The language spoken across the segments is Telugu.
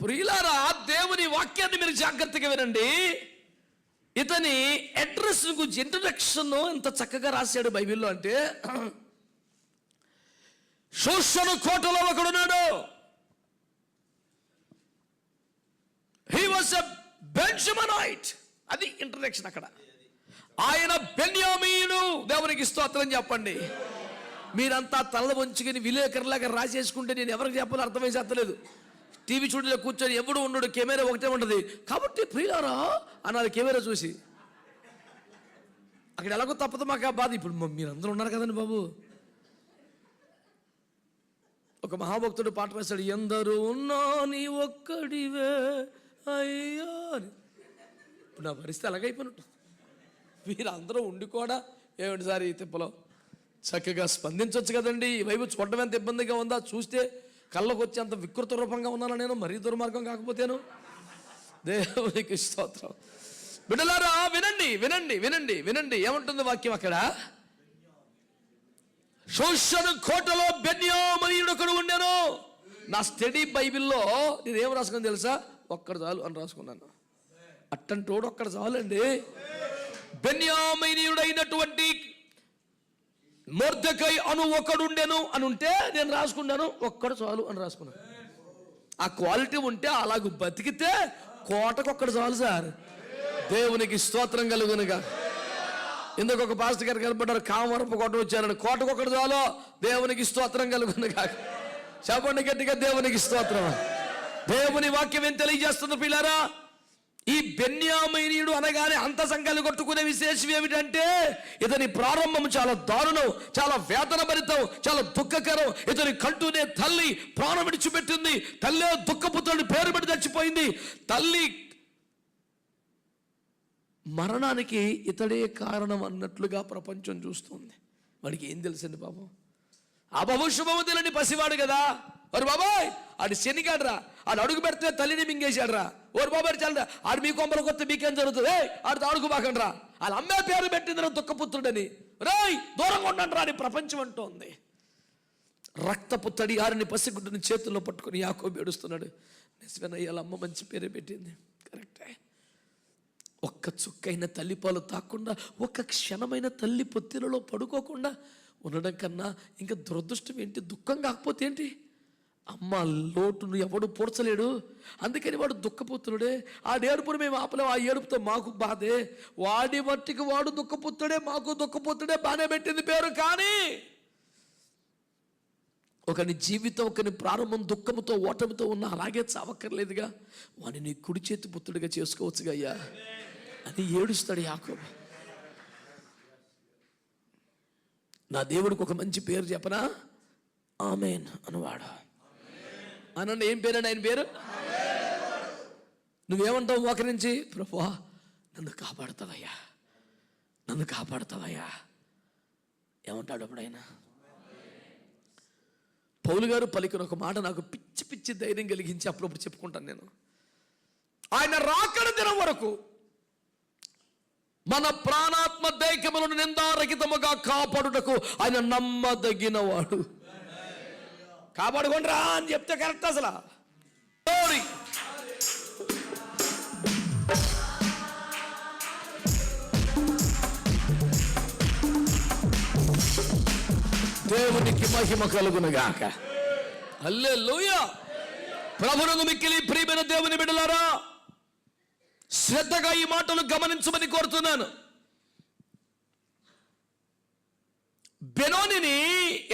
ప్రియులారా, దేవుని వాక్యాన్ని మీరు జాగ్రత్తగా వినండి. ఇతని అడ్రస్ గురించి ఇంట్రడక్షన్ ఎంత చక్కగా రాశాడు బైబిల్లో అంటే, షూషను కోటలో ఒకడున్నాడు. He was a Benjaminite. అది ఇంట్రడక్షన్. అక్కడ ఆయన బెన్యామీను. దేవునికి స్తోత్రం చెప్పండి. మీరంతా తల వంచుకుని విలేకరులాగా రాసేసుకుంటే నేను ఎవరికి చెప్పాలో అర్థమైతే అర్థలేదు. టీవీ చూడలే కూర్చొని ఎవడు ఉండడు, కెమెరా ఒకటే ఉంటుంది. కాబట్టి ప్రియులారా అన్నది కెమెరా చూసి అక్కడ ఎలాగో తప్పదు మాకు ఆ బాధ. ఇప్పుడు మీరందరూ ఉన్నారు కదండి బాబు. ఒక మహాభక్తుడు పాట రాశాడు, ఎందరూ ఉన్నా నీ ఒక్కడివే అయ్యా అని. ఇప్పుడు నా పరిస్థితి అలాగైపోయినట్టు. మీరందరూ ఉండి కూడా ఏమిటి సార్ ఈ తిప్పలో చక్కగా స్పందించవచ్చు కదండి. ఈ వైపు చూడడం ఎంత ఇబ్బందిగా ఉందా, చూస్తే కళ్ళకు వచ్చి అంత వికృత రూపంగా ఉన్నాను నేను. మరీ దుర్మార్గం కాకపోతేను. దేవునికి స్తోత్రం. బిడ్డలారా వినండి వినండి వినండి వినండి, ఏమంటుంది వాక్యం అక్కడ? షూషను కోటలో బెన్యామీనుడు ఒకడు ఉండెను. నా స్టడీ బైబిల్లో నేను ఏం రాసుకుని తెలుసా? ఒక్కడు చాలు అని రాసుకున్నాను. అట్టంటోడు ఒక్కడ చాలండి. బెన్యామీనుడైనటువంటి మొర్దెకై అను ఒకడుండెను అని ఉంటే నేను రాసుకున్నాను ఒక్కడు చాలు అని రాసుకున్నాను. ఆ క్వాలిటీ ఉంటే అలాగ బతికితే కోటకొక్కడు చాలు సార్. దేవునికి స్తోత్రం కలుగునుగా. ఇందుకు ఒక పాస్టర్ గారు కనపడ్డారు, కామరపు కోట వచ్చారని. కోటకొక్కడు చాలు. దేవునికి స్తోత్రం కలుగునుగా. చెప్పండి గట్టిగా, దేవునికి స్తోత్రం. దేవుని వాక్యం ఏం తెలియజేస్తుంది పిల్లారా? ఈ బెన్యామీనీయుడు అనగానే అంత సంఖ్యలు కొట్టుకునే విశేషం ఏమిటంటే, ఇతని ప్రారంభం చాలా దారుణం, చాలా వేదన భరితం, చాలా దుఃఖకరం. ఇతని కంటూనే తల్లి ప్రాణం విడిచిపెట్టింది. తల్లి దుఃఖపుత్రుడి పేరు పెట్టి చచ్చిపోయింది. తల్లి మరణానికి ఇతడే కారణం అన్నట్లుగా ప్రపంచం చూస్తుంది. వాడికి ఏం తెలుసండి పాపం? ఆ బాబు శుభము తెలియని పసివాడు కదా. ఓరు బాబాయ్ ఆడు శనిగాడ్రా, ఆడు అడుగు పెడితే తల్లిని మింగేశాడ్రా. ఓరు బాబాయ్ చాలరా, ఆడు మీ కొమ్మలు కొత్త మీకేం జరుగుతుంది? ఆడు అడుగు బాకండ్రా. వాళ్ళ అమ్మే పేరు పెట్టిందిరా దుఃఖపుత్రుడని. రాయ్ దూరంగా ఉండండి రా అని ప్రపంచం అంటోంది. రక్తపు తడి ఆరిని పసిగుడ్డుని చేతుల్లో పట్టుకుని యాకోబు ఏడుస్తున్నాడు. నిజమేనయ్య, వాళ్ళ అమ్మ మంచి పేరే పెట్టింది, కరెక్టే. ఒక్క చుక్కైన తల్లిపాలు తాకుండా, ఒక్క క్షణమైన తల్లి పొత్తిలలో పడుకోకుండా ఉండడం కన్నా ఇంకా దురదృష్టం ఏంటి? దుఃఖం కాకపోతే ఏంటి? అమ్మ లోటును ఎవడు పూడ్చలేడు. అందుకని వాడు దుఃఖపుత్రుడే. ఆ ఏడుపును మేము ఆపలేము. ఆ ఏడుపుతో మాకు బాధే. వాడి మట్టికి వాడు దుఃఖపుత్రుడే, మాకు దుఃఖపుత్రుడే. బాగానే పెట్టింది పేరు. కానీ ఒకని జీవితం, ఒకని ప్రారంభం దుఃఖముతో ఓటమితో ఉన్న అలాగే చావక్కర్లేదుగా. వాడిని నీ కుడి చేతి పుత్రుడిగా చేసుకోవచ్చుగా అయ్యా అని ఏడుస్తాడు యాకోబు. నా దేవుడికి ఒక మంచి పేరు చెప్పనా? ఆమేన్ అనువాడు. అనండి, ఏం పేరండి ఆయన పేరు? నువ్వేమంటావు మోకరించి? ప్రభువా నన్ను కాపాడుతావయ్యా, నన్ను కాపాడుతావయ్యా. ఏమంటాడు అప్పుడు ఆయన? పౌలు గారు పలికిన ఒక మాట నాకు పిచ్చి పిచ్చి ధైర్యం కలిగించి అప్పుడప్పుడు చెప్పుకుంటాను నేను. ఆయన రాకడ దినం వరకు మన ప్రాణాత్మ దైక్యములను నిందారహితముగా కాపాడుటకు ఆయన నమ్మదగినవాడు. కాపాడుకోండి రా అని చెప్తే కరెక్ట్. అసలు దేవునికి మహిమ కలుగునుగాక. హల్లెలూయా. ప్రభువును మిక్కిలి ప్రియమైన దేవుని బిడ్డలారా, శ్రద్ధగా ఈ మాటలు గమనించమని కోరుతున్నాను. బెనోనిని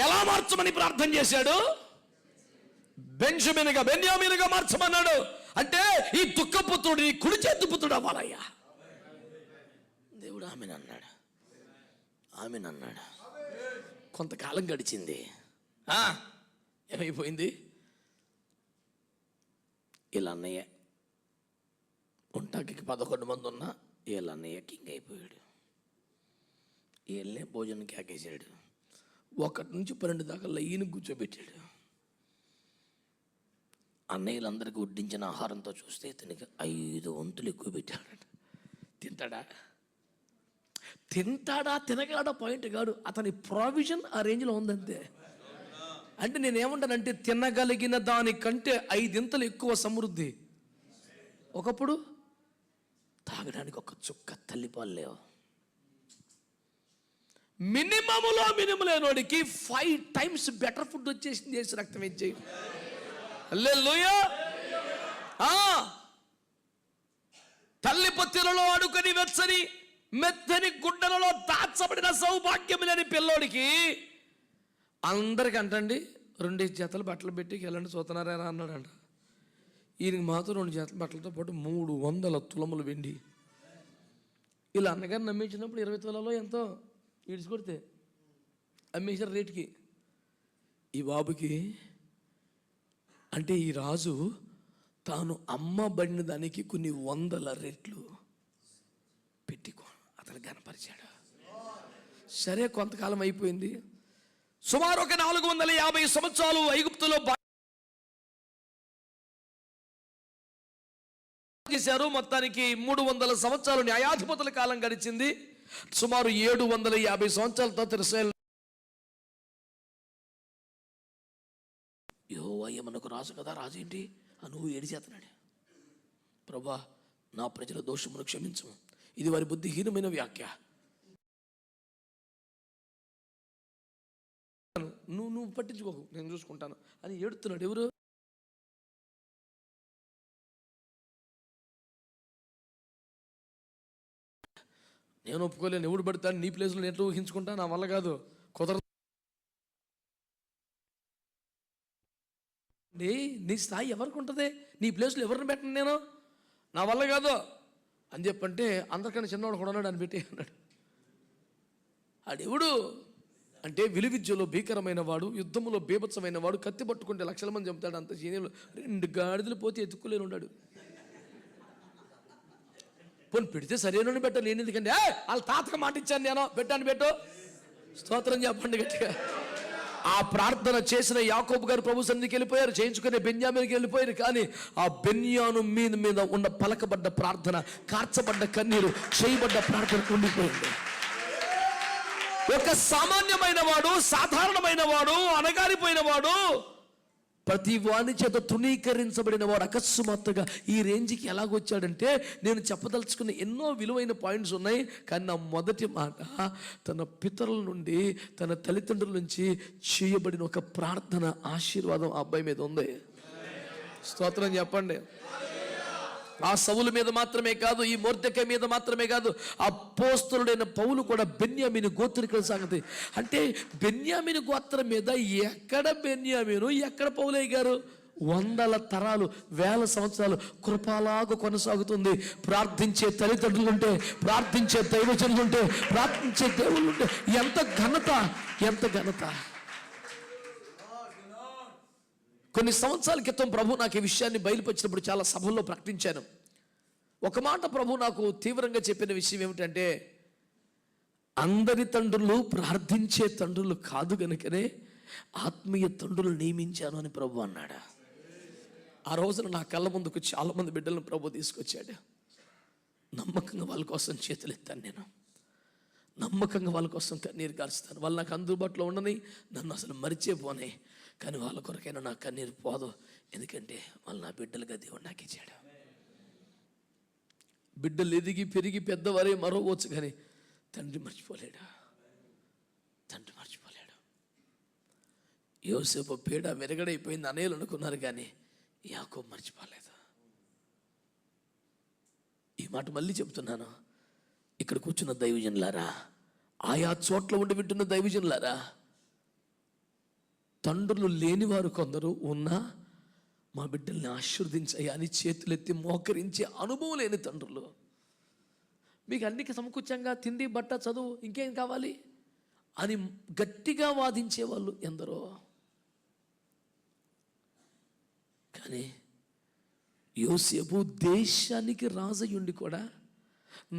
ఎలా మార్చమని ప్రార్థన చేశాడు? బెన్యామీనుగా మార్చమన్నాడు. అంటే ఈ దుఃఖపుత్రుడిని కుడి చేతి పుత్రుడు అవ్వాలయ్యా. దేవుడు ఆమెను అన్నాడు, ఆమెను అన్నాడు. కొంతకాలం గడిచింది. ఏమైపోయింది? వీళ్ళ అన్నయ్య ఉంటాకి 11 మంది ఉన్నా వీళ్ళ అన్నయ్య కింగ్ అయిపోయాడు. వీళ్ళనే భోజనం కేకేశాడు. 1 నుంచి 12 దాకా లైన్ కూర్చోబెట్టాడు. అన్నయ్యలందరికీ వడ్డించిన ఆహారంతో చూస్తే ఇతనికి 5 వంతులు ఎక్కువ పెట్టాడు. తింటాడా? తినగలడా? పాయింట్ కాదు. అతని ప్రావిజన్ ఆ రేంజ్లో ఉందంతే. అంటే నేనేమంటానంటే తినగలిగిన దానికంటే 5 ఇంతలు ఎక్కువ సమృద్ధి. ఒకప్పుడు తాగడానికి ఒక చుక్క తల్లిపాలు లేవు. మినిమం లేనోడికి 5 times బెటర్ ఫుడ్ వచ్చేసింది యేసు రక్తం ఇచ్చి. హల్లెలూయా. తల్లి పొత్తిలలో అడుకొని వెచ్చని మెత్తని గుడ్డలలో దాచబడిన సౌభాగ్యం లేని పిల్లోడికి అందరికి అంటండి 2 జతలు బట్టలు పెట్టి వెళ్ళండి చూస్తున్నారా అన్నాడంట. ఈయనకి మాత్రం 2 జతల బట్టలతో పాటు 300 తులములు వెండి. ఇలా అన్నగారు నమ్మించినప్పుడు 20 తులాలో ఎంతో ఈడ్చుకొడితే అమ్మేశారు రేటుకి. ఈ బాబుకి అంటే ఈ రాజు తాను అమ్మబడిన దానికి కొన్ని 100 రెట్లు పెట్టి అతను గనపరిచాడు. సరే, కొంతకాలం అయిపోయింది. సుమారు ఒక 450 సంవత్సరాలు ఐగుప్తులో చేశారు. మొత్తానికి 300 సంవత్సరాలు న్యాయాధిపతుల కాలం గడిచింది. సుమారు 750 సంవత్సరాలతో ఇశ్రాయేలు యెహోవా మనకు రాజు కదా, రాజు ఏంటి నువ్వు ఏడి చేతనాడు. ప్రభా, నా ప్రజల దోషమును క్షమించము, ఇది వారి బుద్ధిహీనమైన వ్యాఖ్య. నువ్వు పట్టించుకోకు, నేను చూసుకుంటాను అని ఏడుతున్నాడు. ఎవరు? నేను ఒప్పుకోలేను, ఎవడు పడతాను నీ ప్లేస్లో నేను ఎట్లా ఊహించుకుంటా, నా వల్ల కాదు, కుదరదు. నీ స్థాయి ఎవరికి ఉంటుంది? నీ ప్లేస్లో ఎవరిని పెట్టను నేను, నా వల్ల కాదు అని చెప్పంటే అందరికన్నా చిన్నవాడు కూడా ఉన్నాడు అని పెట్టి అన్నాడు. ఆడెవడు అంటే విలువిద్యలో భీకరమైన వాడు, యుద్ధములో బీభత్సమైన వాడు, కత్తి పట్టుకుంటే 1,00,000 మంది చంపుతాడు. అంత సీనియర్లు 2 గాడిదలు పోతే ఎత్తుక్కులేని ఉన్నాడు. పోనీ పెడితే సరైన పెట్టాను నేను, ఎందుకంటే వాళ్ళ తాతకు మాట ఇచ్చాను నేను, పెట్టు స్తోత్రం చెప్పండి గట్టిగా. ఆ ప్రార్థన చేసిన యాకోబు గారు ప్రభు సన్నిధికి వెళ్ళిపోయారు, చేయించుకునే బెన్యామీనికి వెళ్ళిపోయారు. కానీ ఆ బెన్యాను మీద ఉన్న పలకబడ్డ ప్రార్థన, కార్చబడ్డ కన్నీరు, చేయబడ్డ ప్రార్థన ఉండిపోయింది. ఒక సామాన్యమైన వాడు, సాధారణమైన వాడు, అణగారిపోయిన వాడు, ప్రతి వాని చేత తృణీకరించబడిన వాడు అకస్మాత్తుగా ఈ రేంజ్కి ఎలాగొచ్చాడంటే, నేను చెప్పదలుచుకున్న ఎన్నో విలువైన పాయింట్స్ ఉన్నాయి. కానీ నా మొదటి మాట, తన పితరుల నుండి, తన తల్లిదండ్రుల నుంచి చేయబడిన ఒక ప్రార్థన ఆశీర్వాదం ఆ అబ్బాయి మీద ఉంది. స్తోత్రం చెప్పండి. ఆ సౌలు మీద మాత్రమే కాదు, ఈ మొర్దెకై మీద మాత్రమే కాదు, అపోస్తలుడైన పౌలు కూడా బెన్యామీను గోత్రికుల సంగతి. అంటే బెన్యామీను గోత్రం మీద ఎక్కడ బెన్యామీను, ఎక్కడ పౌలయ్య గారు? 100 తరాలు, 1000 సంవత్సరాలు కృపలాగా కొనసాగుతుంది. ప్రార్థించే తల్లిదండ్రులుంటే, ప్రార్థించే దైవజనులుంటే, ప్రార్థించే దేవుళ్ళుంటే ఎంత ఘనత, ఎంత ఘనత. కొన్ని సంవత్సరాల క్రితం ప్రభు నాకు ఈ విషయాన్ని బయలుపరిచినప్పుడు చాలా సభల్లో ప్రకటించాను. ఒక మాట ప్రభు నాకు తీవ్రంగా చెప్పిన విషయం ఏమిటంటే, అందరి తండ్రులు ప్రార్థించే తండ్రులు కాదు గనుకనే ఆత్మీయ తండ్రులు నియమించాను అని ప్రభు అన్నాడు. ఆ రోజున నా కళ్ళ ముందుకు చాలా మంది బిడ్డలను ప్రభు తీసుకొచ్చాడు. నమ్మకంగా వాళ్ళ కోసం చేతులు ఎత్తాను, నేను నమ్మకంగా వాళ్ళ కోసం కన్నీరు కారుస్తాను. వాళ్ళు నాకు అందుబాటులో ఉండని, నన్ను అసలు మరిచేపోనే, కానీ వాళ్ళ కొరకైనా నా కన్నీరు పోదు. ఎందుకంటే వాళ్ళు నా బిడ్డలుగా దేవుడు నాకు ఇచ్చాడు. బిడ్డలు ఎదిగి పెరిగి పెద్దవారే మరొవచ్చు, కానీ తండ్రి మర్చిపోలేడు, తండ్రి మర్చిపోలేడు. యోసేపు పీడ వెరగడైపోయింది అనేలు అనుకున్నారు, కానీ యాకోబు మర్చిపోలేదు. ఈ మాట మళ్ళీ చెప్తున్నాను. ఇక్కడ కూర్చున్న దైవజనులారా, ఆయా చోట్ల ఉండి వింటున్న దైవజనులారా, తండ్రులు లేనివారు కొందరు ఉన్నా మా బిడ్డల్ని ఆశీర్వదించాయి అని చేతులెత్తి మోకరించే అనుభవం లేని తండ్రులు, మీకు అన్నికి సమకూర్చంగా తిండి, బట్ట, చదువు, ఇంకేం కావాలి అని గట్టిగా వాదించే వాళ్ళు ఎందరో. కానీ యోసేపు దేశానికి రాజయ్యుండి కూడా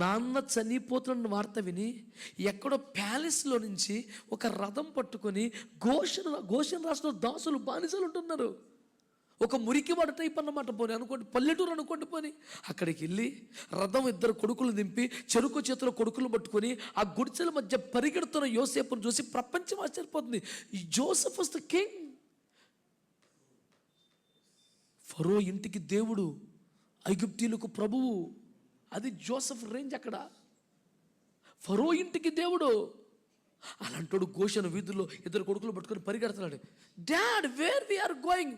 నాన్న చనిపోతున్న వార్త విని ఎక్కడో ప్యాలెస్లో నుంచి ఒక రథం పట్టుకొని గోషెన్ రాష్ట్రంలో దాసులు, బానిసలు ఉంటున్నారు. ఒక మురికివాడ టైప్ అన్నమాట, పోనీ అనుకోండి, పల్లెటూరు అనుకోండి. పోనీ అక్కడికి వెళ్ళి రథం 2 కొడుకులు దింపి చెరుకు చేతిలో కొడుకులు పట్టుకొని ఆ గుడిసెల మధ్య పరిగెడుతున్న యోసేపును చూసి ప్రపంచం ఆశ్చర్యపోతుంది. జోసెఫ్ వాస్ ద కింగ్, ఫరో ఇంటికి దేవుడు, ఐగుప్తీయులకు ప్రభువు. అది జోసెఫ్ రేంజ్ అక్కడ. ఫరో ఇంటికి దేవుడు. అలాంటోడు గోషెను వీధుల్లో ఇద్దరు కొడుకులు పట్టుకొని పరిగెడుతున్నాడు. Dad, where we are going?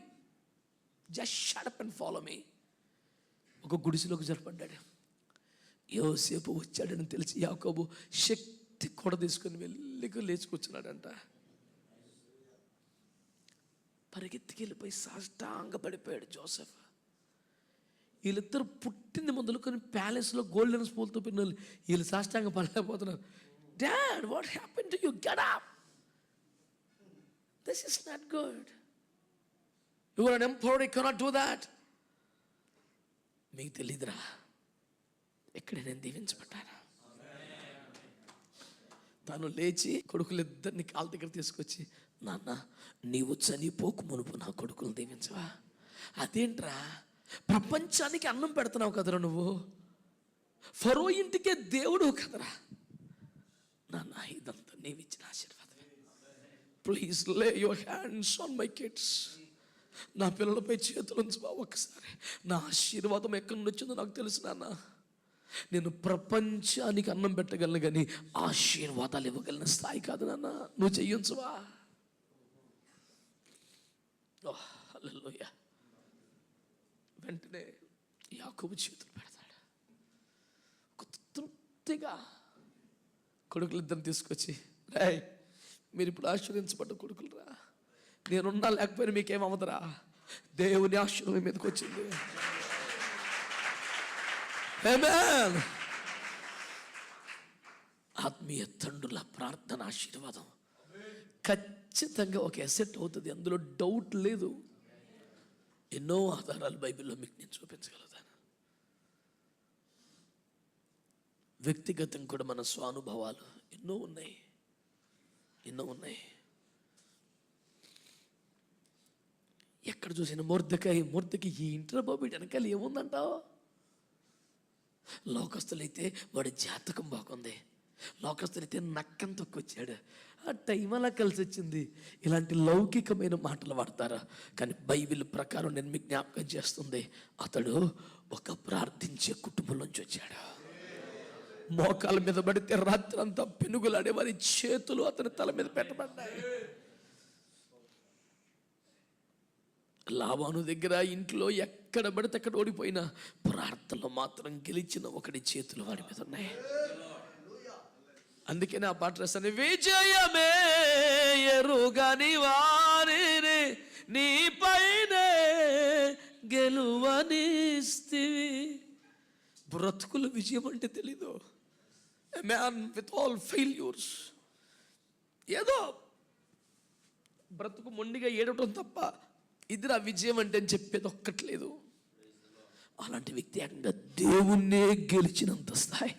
Just shut up and follow me. ఒక గుడిసెలోకి జరపడ్డాడు. యోసేపు వచ్చాడని తెలిసి యాకోబు శక్తి కొడ తీసుకొని వెళ్ళి లేచి కూర్చున్నాడంట. పరిగెత్తికెళ్ళిపోయి సాష్టాంగ పడిపోయాడు జోసెఫ్. వీళ్ళిద్దరు పుట్టింది మొదలుకొని ప్యాలెస్లో గోల్డెన్ స్పూన్తో పిల్లలు, వీళ్ళు సాష్టాంగ పడలేకపోతున్నారు. Dad, what happen to you? Get up, this is not good, you are unempowered, you cannot do that. మీకు తెలీదురా, ఎక్కడ నేను దీవించబడ్డాను. తను లేచి కొడుకులిద్దరిని కాళ్ళ దగ్గర తీసుకొచ్చి, నాన్న, నీవు చనిపోకు మునుపు నా కొడుకులు దీవించవా? అదేంట్రా, ప్రపంచానికి అన్నం పెడుతున్నావు కదరా నువ్వు, ఫరో ఇంటికే దేవుడు కదరా. నాన్న, ఇదంతా నీవిచ్చిన ఆశీర్వాదమే. ప్లీజ్ లే your hands on my kids. నా పిల్లలపై చేతులు ఉంచవా ఒక్కసారి. నా ఆశీర్వాదం ఎక్కడి నుంచి వచ్చిందో నాకు తెలుసు నాన్న. నేను ప్రపంచానికి అన్నం పెట్టగలను, కానీ ఆశీర్వాదాలు ఇవ్వగలిగిన స్థాయి కాదు నాన్న. నువ్వు చెయ్యించవా? హల్లెలూయా. వెంటనే యాకోబు చేతులు పెడతాడు. ఒక తృప్తిగా కొడుకులిద్దరిని తీసుకొచ్చి, రేయ్, మీరు ఇప్పుడు ఆశీర్వదించబడ్డ కొడుకులు రా, నేనున్నా లేకపోయినా మీకేమవుతరా, దేవుని ఆశీర్వాదం మీదకి వచ్చింది. ఆమేన్. ఆత్మీయ తండ్రుల ప్రార్థన ఆశీర్వాదం ఖచ్చితంగా ఒక అసెట్ అవుతుంది, అందులో డౌట్ లేదు. ఎన్నో ఆధారాలు బైబిల్లో మీకు నేను చూపించగలుగుతాను. వ్యక్తిగతం కూడా మన స్వానుభవాలు ఎన్నో ఉన్నాయి. ఎక్కడ చూసిన మొర్దెకాయ ఈ ఇంటర్ బాబు వెనకాల ఏముందంటావు? లోకస్తులైతే వాడి జాతకం బాగుంది, లోకస్తులైతే నక్కం తొక్కొచ్చాడు, ఆ టైం అలా కలిసి వచ్చింది. ఇలాంటి లౌకికమైన మాటలు వాడతారా? కానీ బైబిల్ ప్రకారం నేను మీకు జ్ఞాపకం చేస్తుంది, అతడు ఒక ప్రార్థించే కుటుంబంలోంచి వచ్చాడు. మోకాల మీద పడితే రాత్రి అంతా పెనుగులాడే వారి చేతులు అతని తల మీద పెట్టబడ్డాయి. లాబాను దగ్గర ఇంట్లో ఎక్కడ పడితే అక్కడ ఓడిపోయినా ప్రార్థనలో మాత్రం గెలిచిన ఒకటి చేతులు వాడి మీద ఉన్నాయి. అందుకనే ఆ పాట రాస్తాను, విజయమే ఎరుగని వారిని నీపైనే గెలువనిస్తివి. బ్రతుకుల విజయం అంటే తెలీదు. A man with all failures, ఏదో బ్రతుకు మొండిగా ఏడవటం తప్ప ఇదిరా విజయం అంటే అని చెప్పేది ఒక్కట్లేదు. అలాంటి వ్యక్తి ఏకంగా దేవుణ్ణే గెలిచినంత స్థాయి.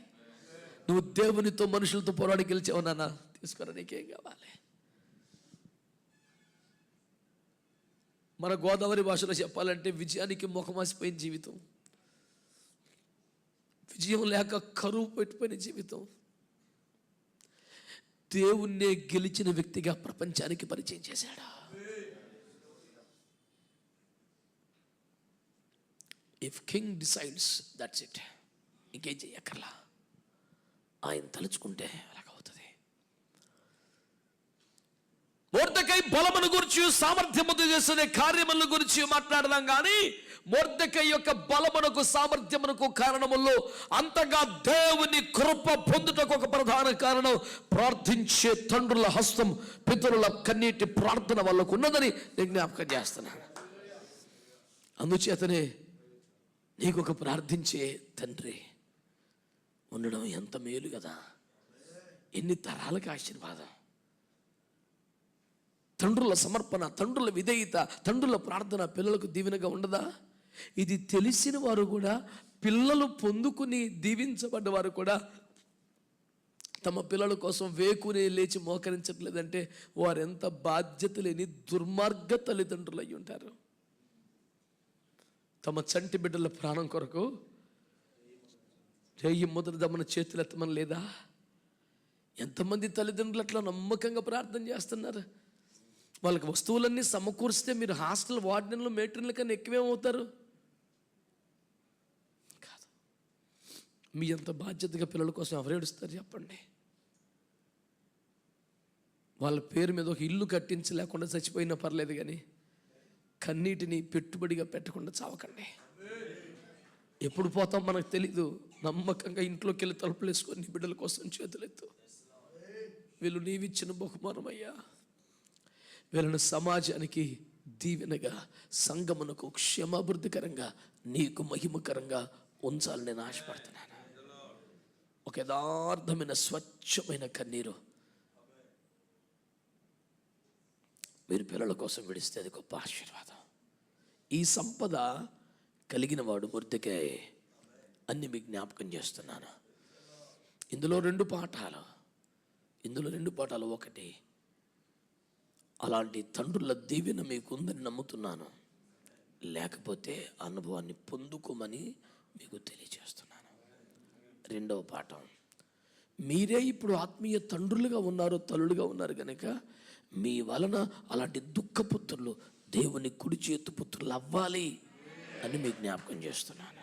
నువ్వు దేవునితో మనుషులతో పోరాడి గెలిచావు నాన్న, తీసుకోరా, నీకేం కావాలి? మన గోదావరి భాషలో చెప్పాలంటే విజయానికి ముఖమాసిపోయిన జీవితం, విజయం లేక కరువు పెట్టిపోయిన జీవితం. దేవుణ్ణే గెలిచిన వ్యక్తిగా ప్రపంచానికి పరిచయం చేశాడు. If king decides, that's it, ఇంకేం చెయ్యక్కర్లా. ఆయన తలుచుకుంటే అలాగవుతుంది. మొర్దెకై బలమును గురించి, సామర్థ్యము చేసే కార్యముల గురించి మాట్లాడదాం, కానీ మొర్దెకై యొక్క బలమునకు సామర్థ్యమునకు కారణముల్లో అంతగా దేవుని కృప పొందుటకు ఒక ప్రధాన కారణం ప్రార్థించే తండ్రుల హస్తం, పితరుల కన్నీటి ప్రార్థన వాళ్ళకు ఉన్నదని నేను జ్ఞాపకం చేస్తున్నాను. అందుచేతనే నీకు ఒక ప్రార్థించే తండ్రి ఉండడం ఎంత మేలు కదా, ఎన్ని తరాలకు ఆశీర్వాదం. తండ్రుల సమర్పణ, తండ్రుల విధేయత, తండ్రుల ప్రార్థన పిల్లలకు దీవెనగా ఉండదా? ఇది తెలిసిన వారు కూడా, పిల్లలు పొందుకుని దీవించబడ్డవారు కూడా తమ పిల్లల కోసం వేకునే లేచి మోకరించట్లేదంటే వారెంత బాధ్యత లేని దుర్మార్గ తల్లిదండ్రులు అయి ఉంటారు. తమ చంటి బిడ్డల ప్రాణం కొరకు రేయి మొదటి దమ్మన చేతులు ఎత్తమని లేదా? ఎంతమంది తల్లిదండ్రులు అట్లా నమ్మకంగా ప్రార్థన చేస్తున్నారు? వాళ్ళకి వస్తువులన్నీ సమకూరిస్తే మీరు హాస్టల్ వార్డెన్లు మేట్రిన్ల కన్నా ఎక్కువేమవుతారు? కాదు. మీ అంత బాధ్యతగా పిల్లల కోసం ఎవరు ఏడుస్తారు చెప్పండి? వాళ్ళ పేరు మీద ఒక ఇల్లు కట్టించి లేకుండా చచ్చిపోయినా పర్లేదు, కానీ కన్నీటిని పెట్టుబడిగా పెట్టకుండా చావకండి. ఎప్పుడు పోతాం మనకు తెలీదు. నమ్మకంగా ఇంట్లోకి వెళ్ళి తలుపులు వేసుకొని నీ బిడ్డల కోసం చేతులెత్తు. వీళ్ళు నీవిచ్చిన బహుమానమయ్యా. వీళ్ళను సమాజానికి దీవెనగా, సంఘమునకు క్షేమాభివృద్ధికరంగా, నీకు మహిమకరంగా ఉంచాలని నేను ఆశపడుతున్నాను. ఒక యథార్థమైన స్వచ్ఛమైన కన్నీరు మీరు పిల్లల కోసం విడిస్తే అది గొప్ప ఆశీర్వాదం. ఈ సంపద కలిగిన వాడు మొర్దెకై అన్ని మీకు జ్ఞాపకం చేస్తున్నాను. ఇందులో రెండు పాఠాలు. ఒకటి, అలాంటి తండ్రుల దీవెన మీకు ఉందని నమ్ముతున్నాను. లేకపోతే అనుభవాన్ని పొందుకోమని మీకు తెలియజేస్తున్నాను. రెండవ పాఠం, మీరే ఇప్పుడు ఆత్మీయ తండ్రులుగా ఉన్నారు, తల్లులుగా ఉన్నారు కనుక మీ వలన అలాంటి దుఃఖపుత్రులు దేవుని కుడి చేతు పుత్రులు అవ్వాలి అని మీకు జ్ఞాపకం చేస్తున్నాను.